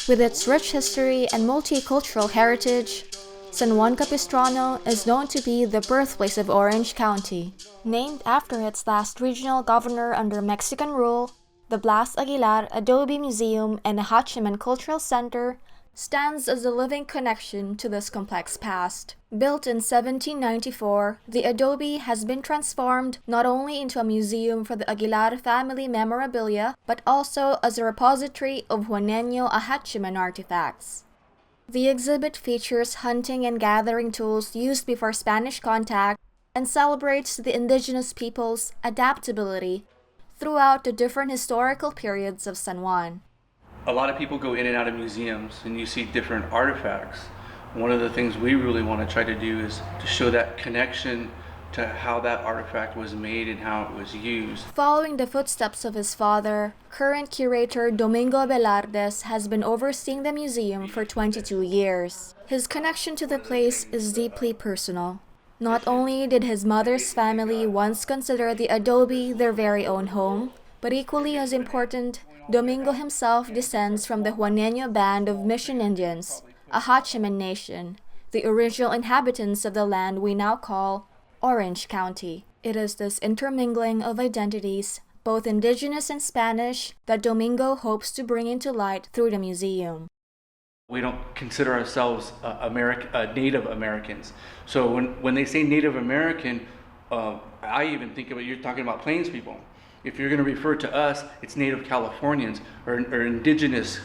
With its rich history and multicultural heritage, San Juan Capistrano is known to be the birthplace of Orange County. Named after its last regional governor under Mexican rule, the Blas Aguilar Adobe Museum and Acjachemen Cultural Center stands as a living connection to this complex past. Built in 1794, the adobe has been transformed not only into a museum for the Aguilar family memorabilia, but also as a repository of Juaneño Acjachemen artifacts. The exhibit features hunting and gathering tools used before Spanish contact and celebrates the indigenous people's adaptability throughout the different historical periods of San Juan. A lot of people go in and out of museums and you see different artifacts. One of the things we really want to try to do is to show that connection to how that artifact was made and how it was used. Following the footsteps of his father, current curator Domingo Velardes has been overseeing the museum for 22 years. His connection to the place is deeply personal. Not only did his mother's family once consider the adobe their very own home, but equally as important, Domingo himself descends from the Juaneño band of Mission Indians, a Acjachemen nation, the original inhabitants of the land we now call Orange County. It is this intermingling of identities, both indigenous and Spanish, that Domingo hopes to bring into light through the museum. We don't consider ourselves Native Americans. So when they say Native American, I even think of it, you're talking about Plains people. If you're going to refer to us, it's Native Californians or indigenous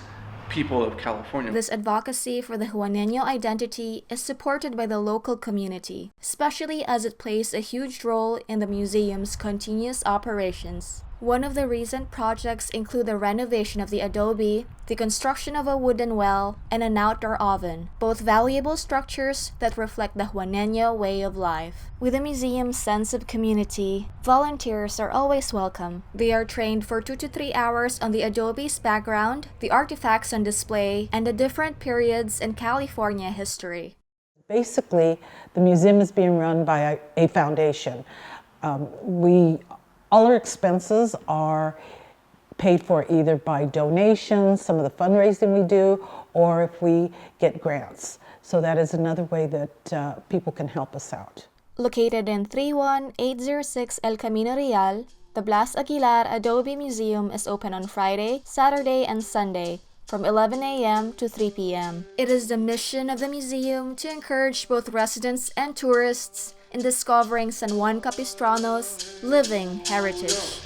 people of California. This advocacy for the Juaneño identity is supported by the local community, especially as it plays a huge role in the museum's continuous operations. One of the recent projects include the renovation of the adobe, the construction of a wooden well, and an outdoor oven, both valuable structures that reflect the Juaneño way of life. With the museum's sense of community, volunteers are always welcome. They are trained for 2 to 3 hours on the adobe's background, the artifacts on display, and the different periods in California history. Basically, the museum is being run by a foundation. All our expenses are paid for either by donations, some of the fundraising we do, or if we get grants. So that is another way that people can help us out. Located in 31806 El Camino Real, the Blas Aguilar Adobe Museum is open on Friday, Saturday, and Sunday from 11 a.m. to 3 p.m. It is the mission of the museum to encourage both residents and tourists in discovering San Juan Capistrano's living heritage.